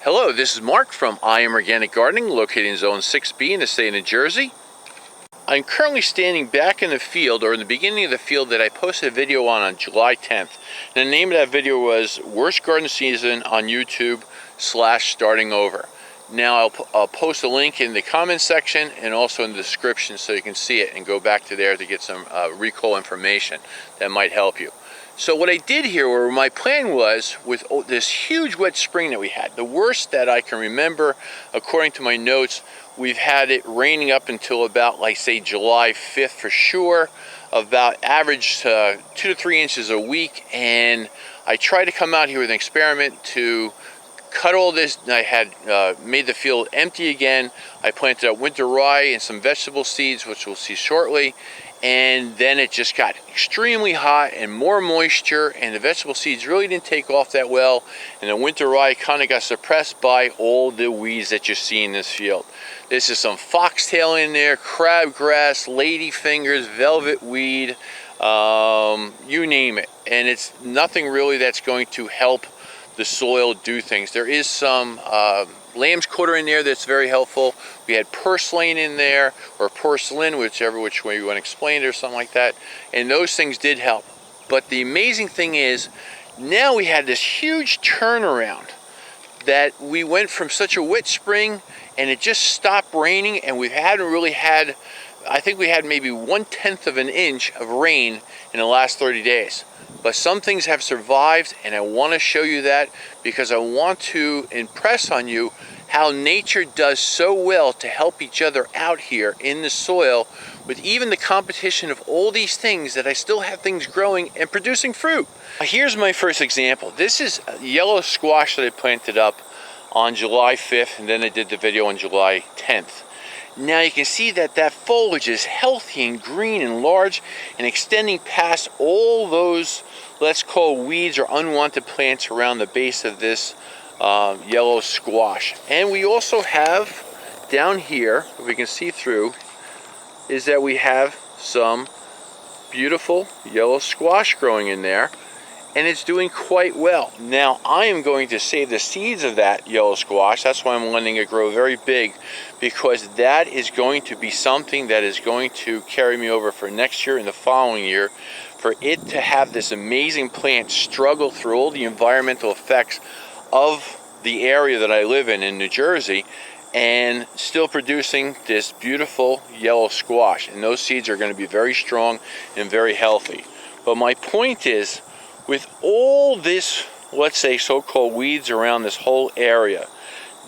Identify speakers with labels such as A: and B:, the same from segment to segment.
A: Hello, this is Mark from I Am Organic Gardening, located in Zone 6B in the state of New Jersey. I'm currently standing back in the field, or in the beginning of the field, that I posted a video on July 10th. And the name of that video was Worst Garden Season on YouTube / Starting Over. Now I'll post a link in the comment section and also in the description so you can see it and go back to there to get some recall information that might help you. So what I did here, or my plan was, with this huge wet spring that we had, the worst that I can remember, according to my notes, we've had it raining up until about, like, say, July 5th for sure, about average 2 to 3 inches a week. And I tried to come out here with an experiment to cut all this. I had made the field empty again. I planted up winter rye and some vegetable seeds, which we'll see shortly. And then it just got extremely hot and more moisture, and the vegetable seeds really didn't take off that well, and the winter rye kind of got suppressed by all the weeds that you see in this field. This is some foxtail in there, crabgrass, ladyfingers, velvet weed, you name it. And it's nothing really that's going to help the soil do things. There is some lamb's quarter in there that's very helpful. We had purslane in there, or porcelain, which way you want to explain it, or something like that, and those things did help. But the amazing thing is, now we had this huge turnaround, that we went from such a wet spring and it just stopped raining, and we hadn't really had, I think we had maybe 1/10 of an inch of rain in the last 30 days. But some things have survived, and I want to show you that because I want to impress on you how nature does so well to help each other out here in the soil, with even the competition of all these things, that I still have things growing and producing fruit. Here's my first example. This is yellow squash that I planted up on July 5th, and then I did the video on July 10th. Now you can see that that foliage is healthy and green and large and extending past all those, let's call, weeds or unwanted plants around the base of this yellow squash. And we also have down here, if we can see through, is that we have some beautiful yellow squash growing in there, and it's doing quite well. Now I am going to save the seeds of that yellow squash. That's why I'm letting it grow very big, because that is going to be something that is going to carry me over for next year and the following year, for it to have this amazing plant struggle through all the environmental effects of the area that I live in New Jersey, and still producing this beautiful yellow squash. And those seeds are going to be very strong and very healthy. But my point is, with all this, let's say, so-called weeds around this whole area,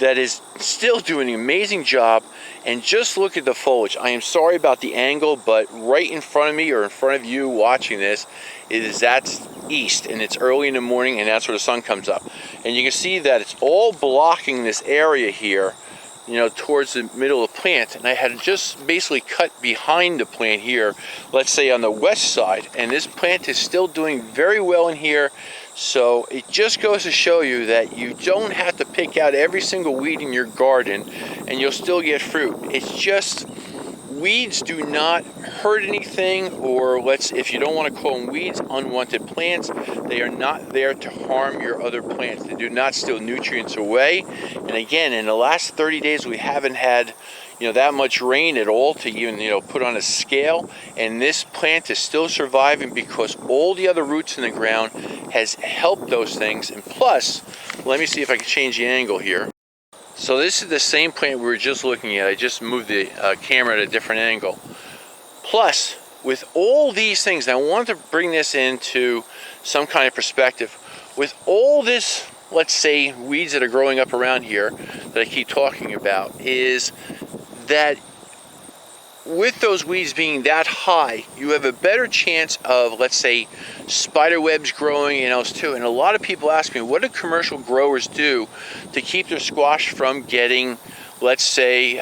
A: that is still doing an amazing job. And just look at the foliage. I am sorry about the angle, but right in front of me, or in front of you watching this, that's east, and it's early in the morning, and that's where the sun comes up. And you can see that it's all blocking this area here, you know, towards the middle of the plant. And I had just basically cut behind the plant here, let's say on the west side, and this plant is still doing very well in here. So it just goes to show you that you don't have to pick out every single weed in your garden and you'll still get fruit. It's just, weeds do not hurt anything, or if you don't want to call them weeds, unwanted plants. They are not there to harm your other plants. They do not steal nutrients away. And again, in the last 30 days, we haven't had, that much rain at all to even, put on a scale. And this plant is still surviving because all the other roots in the ground has helped those things. And plus, let me see if I can change the angle here. So this is the same plant we were just looking at. I just moved the camera at a different angle. Plus, with all these things, and I wanted to bring this into some kind of perspective, with all this, let's say, weeds that are growing up around here that I keep talking about, is that with those weeds being that high, you have a better chance of, let's say, spider webs growing and else too. And a lot of people ask me, what do commercial growers do to keep their squash from getting, let's say,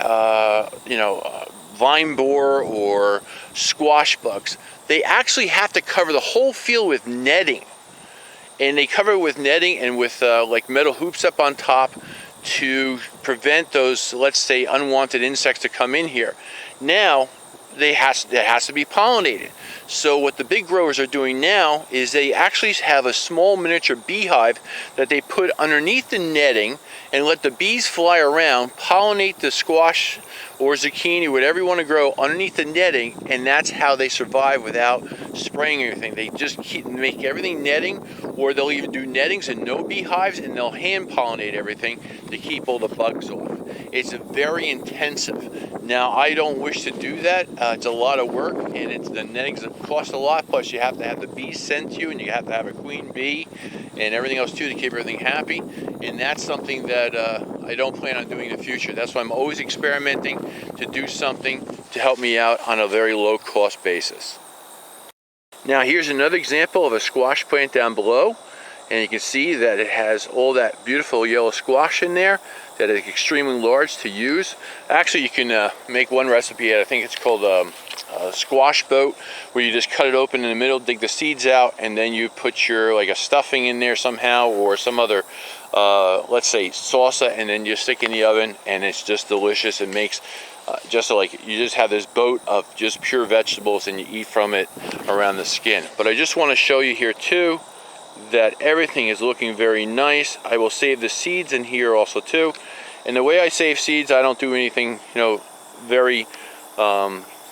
A: vine borer or squash bugs? They actually have to cover the whole field with netting. And they cover it with netting and with like metal hoops up on top to prevent those, let's say, unwanted insects to come in here. Now, it has to be pollinated. So what the big growers are doing now is they actually have a small miniature beehive that they put underneath the netting, and let the bees fly around, pollinate the squash or zucchini, whatever you want to grow, underneath the netting, and that's how they survive without spraying anything. They just make everything netting, or they'll even do nettings and no beehives, and they'll hand pollinate everything to keep all the bugs off. It's very intensive. Now, I don't wish to do that. It's a lot of work, and the nettings cost a lot, plus you have to have the bees sent to you, and you have to have a queen bee and everything else too to keep everything happy. And that's something that I don't plan on doing in the future. That's why I'm always experimenting to do something to help me out on a very low cost basis. Now here's another example of a squash plant down below, and you can see that it has all that beautiful yellow squash in there that is extremely large to use. Actually, you can make one recipe, I think it's called a squash boat, where you just cut it open in the middle, dig the seeds out, and then you put your like a stuffing in there somehow, or some other let's say salsa, and then you stick in the oven, and it's just delicious. It makes just like you just have this boat of just pure vegetables, and you eat from it around the skin. But I just want to show you here too that everything is looking very nice. I will save the seeds in here also too, and the way I save seeds, I don't do anything very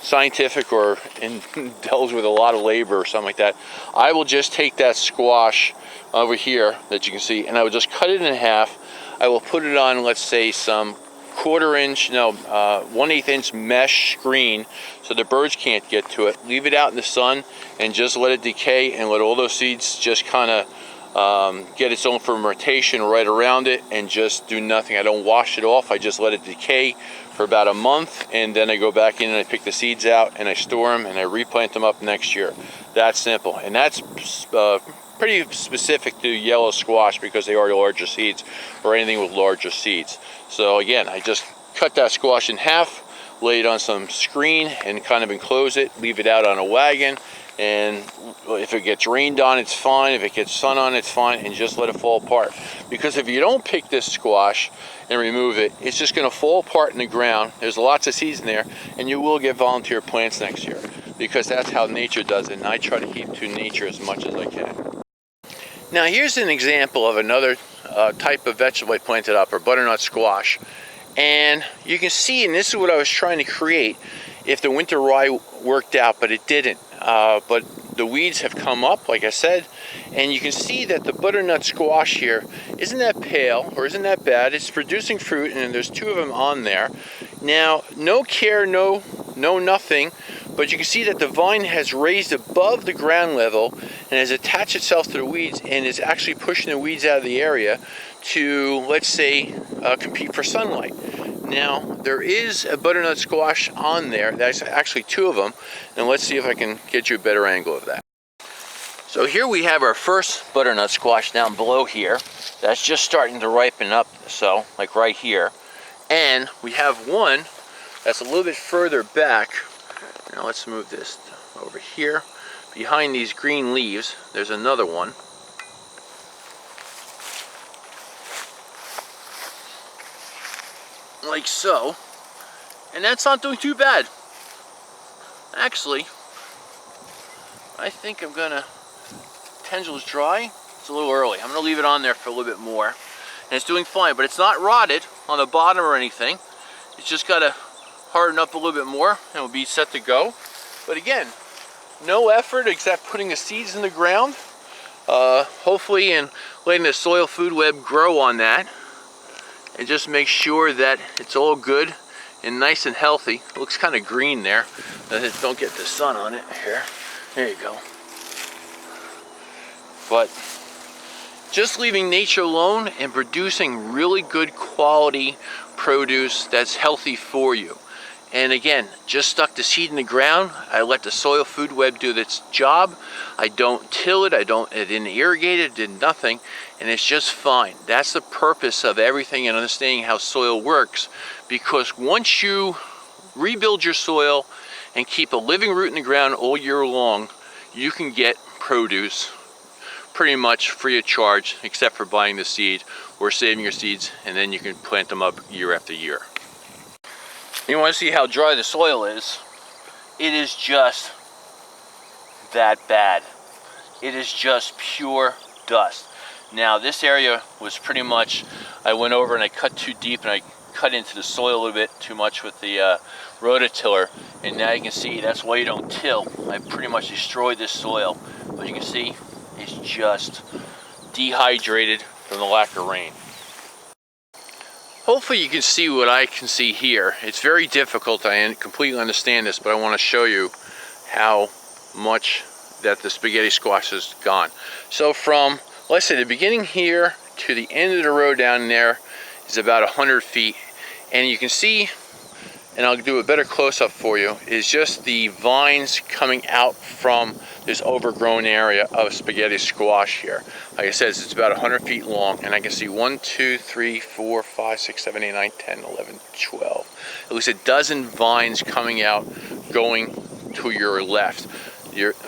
A: scientific or indulge with a lot of labor or something like that. I will just take that squash over here that you can see, and I will just cut it in half. I will put it on, let's say, some 1/8 inch mesh screen so the birds can't get to it. Leave it out in the sun and just let it decay, and let all those seeds just kind of get its own fermentation right around it, and just do nothing. I don't wash it off. I just let it decay for about a month, and then I go back in and I pick the seeds out and I store them and I replant them up next year. That's simple, and that's pretty specific to yellow squash because they are larger seeds, or anything with larger seeds. So again, I just cut that squash in half, lay it on some screen and kind of enclose it, leave it out on a wagon, and if it gets rained on, it's fine. If it gets sun on, it's fine, and just let it fall apart. Because if you don't pick this squash and remove it, it's just going to fall apart in the ground. There's lots of seeds in there, and you will get volunteer plants next year, because that's how nature does it, and I try to keep to nature as much as I can. Now here's an example of another type of vegetable I planted up, or butternut squash. And you can see, and this is what I was trying to create, if the winter rye worked out, but it didn't. But the weeds have come up, like I said, and you can see that the butternut squash here isn't that pale, or isn't that bad. It's producing fruit, and there's 2 of them on there. Now, no care, no nothing, but you can see that the vine has raised above the ground level and has attached itself to the weeds, and is actually pushing the weeds out of the area to, let's say, compete for sunlight. Now, there is a butternut squash on there. That's actually 2 of them, and let's see if I can get you a better angle of that. So here we have our first butternut squash down below here. That's just starting to ripen up, so like right here. And we have one that's a little bit further back. Now let's move this over here. Behind these green leaves, there's another one. Like so. And that's not doing too bad. Actually, I think I'm gonna, tendrils dry. It's a little early. I'm gonna leave it on there for a little bit more. And it's doing fine, but it's not rotted on the bottom or anything. It's just gotta harden up a little bit more and it'll be set to go. But again, no effort except putting the seeds in the ground, hopefully, and letting the soil food web grow on that, and just make sure that it's all good and nice and healthy. It looks kind of green there. Don't get the sun on it here. There you go. But just leaving nature alone and producing really good quality produce that's healthy for you. And again, just stuck the seed in the ground. I let the soil food web do its job. I don't till it, I didn't irrigate it, did nothing, and it's just fine. That's the purpose of everything, and understanding how soil works, because once you rebuild your soil and keep a living root in the ground all year long, you can get produce pretty much free of charge, except for buying the seed or saving your seeds, and then you can plant them up year after year. You want to see how dry the soil is? It is just that bad. It is just pure dust. Now this area was pretty much, I went over and I cut too deep and I cut into the soil a little bit too much with the rototiller, and now you can see that's why you don't till. I pretty much destroyed this soil, but you can see it's just dehydrated from the lack of rain. Hopefully you can see what I can see here. It's very difficult, I completely understand this, but I want to show you how much that the spaghetti squash has gone. So from, let's say, the beginning here to the end of the row down there is about 100 feet. And you can see, and I'll do a better close-up for you, is just the vines coming out from this overgrown area of spaghetti squash here. Like I said, it's about 100 feet long, and I can see 1, 2, 3, 4, 5, 6, 7, 8, 9, 10, 11, 12. At least a dozen vines coming out, going to your left.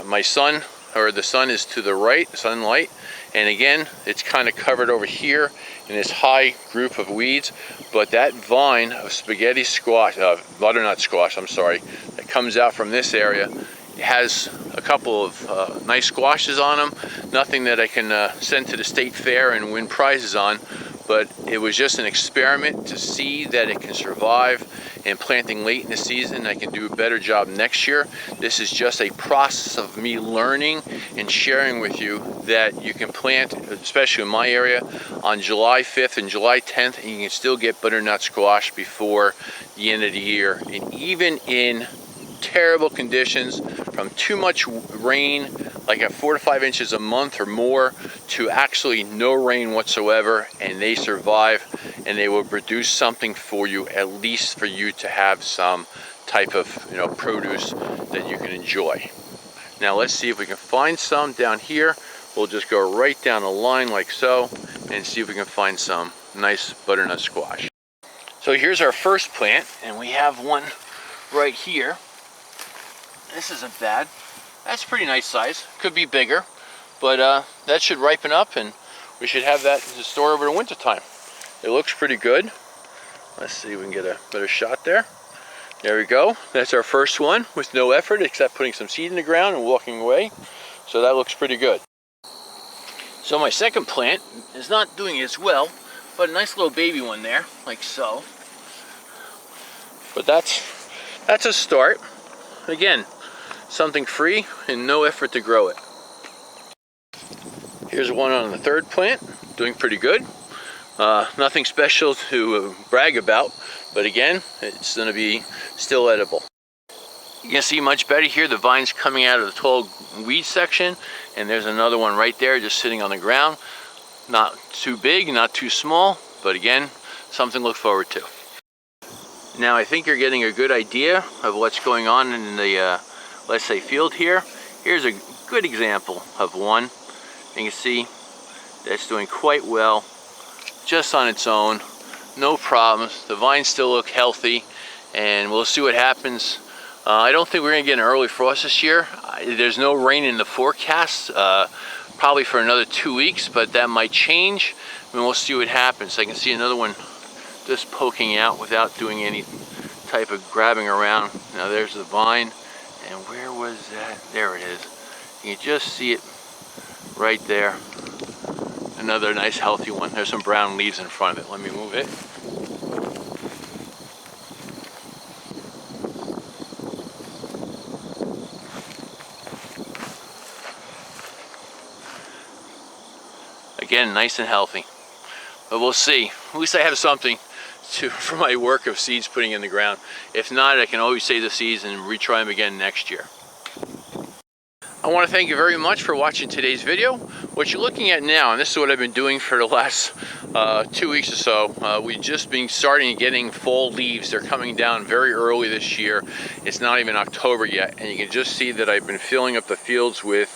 A: My son, or the sun is to the right, sunlight, and again, it's kind of covered over here in this high group of weeds, but that vine of spaghetti squash, butternut squash, I'm sorry, that comes out from this area has a couple of nice squashes on them. Nothing that I can send to the state fair and win prizes on, but it was just an experiment to see that it can survive, and planting late in the season, I can do a better job next year. This is just a process of me learning and sharing with you that you can plant, especially in my area, on July 5th and July 10th, and you can still get butternut squash before the end of the year. And even in terrible conditions, from too much rain, like at 4 to 5 inches a month or more, to actually no rain whatsoever, and they survive, and they will produce something for you, at least for you to have some type of produce that you can enjoy. Now let's see if we can find some down here. We'll just go right down the line like so and see if we can find some nice butternut squash. So here's our first plant, and we have one right here. This isn't bad. That's pretty nice size. Could be bigger, but that should ripen up and we should have that to store over the winter time. It looks pretty good. Let's see if we can get a better shot there. There we go. That's our first one with no effort except putting some seed in the ground and walking away. So that looks pretty good. So my second plant is not doing as well, but a nice little baby one there, like so. But that's a start. Again, something free and no effort to grow it. Here's one on the third plant, doing pretty good. Nothing special to brag about, but again, it's going to be still edible. You can see much better here, the vines coming out of the tall weed section, and there's another one right there just sitting on the ground. Not too big, not too small, but again, something to look forward to. Now I think you're getting a good idea of what's going on in the let's say field here. Here's a good example of one. You can see that's doing quite well just on its own, no problems. The vines still look healthy, and we'll see what happens. I don't think we're gonna get an early frost this year. There's no rain in the forecast, probably for another 2 weeks, but that might change, and we'll see what happens. I can see another one just poking out without doing any type of grabbing around. Now there's the vine, and where was that? There it is. You can just see it right there. Another nice healthy one. There's some brown leaves in front of it. Let me move it. Again, nice and healthy. But we'll see. At least I have something for my work of seeds putting in the ground. If not, I can always save the seeds and retry them again next year. I want to thank you very much for watching today's video. What you're looking at now, and this is what I've been doing for the last 2 weeks or so, we've just been starting getting fall leaves. They're coming down very early this year. It's not even October yet, and you can just see that I've been filling up the fields with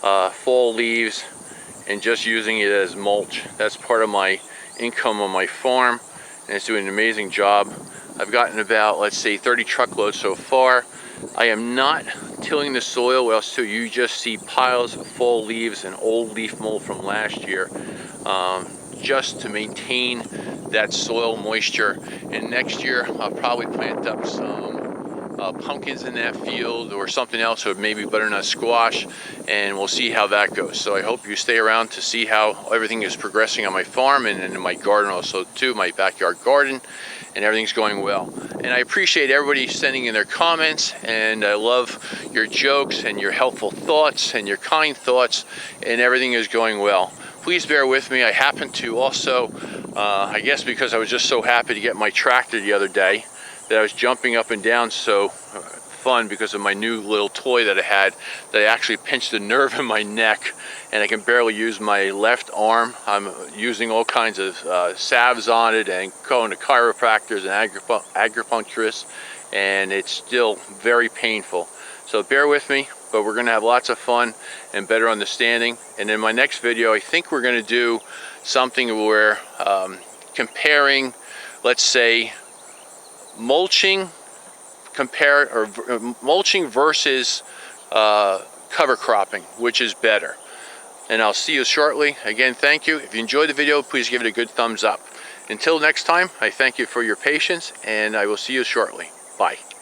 A: fall leaves and just using it as mulch. That's part of my income on my farm, and it's doing an amazing job. I've gotten about, let's say, 30 truckloads so far. I am not tilling the soil, what else too, you just see piles of fall leaves and old leaf mold from last year, just to maintain that soil moisture. And next year I'll probably plant up some pumpkins in that field or something else, or maybe butternut squash, and we'll see how that goes. So I hope you stay around to see how everything is progressing on my farm and in my garden also too, my backyard garden, and everything's going well. And I appreciate everybody sending in their comments, and I love your jokes and your helpful thoughts and your kind thoughts, and everything is going well. Please bear with me. I happen to also, I guess because I was just so happy to get my tractor the other day, that I was jumping up and down so fun because of my new little toy that I had, that I actually pinched a nerve in my neck and I can barely use my left arm. I'm using all kinds of salves on it and going to chiropractors and acupuncturists, and it's still very painful. So bear with me, but we're gonna have lots of fun and better understanding. And in my next video, I think we're gonna do something where comparing, let's say, mulching versus cover cropping, which is better. And I'll see you shortly. Again, thank you. If you enjoyed the video, please give it a good thumbs up. Until next time, I thank you for your patience, and I will see you shortly. Bye.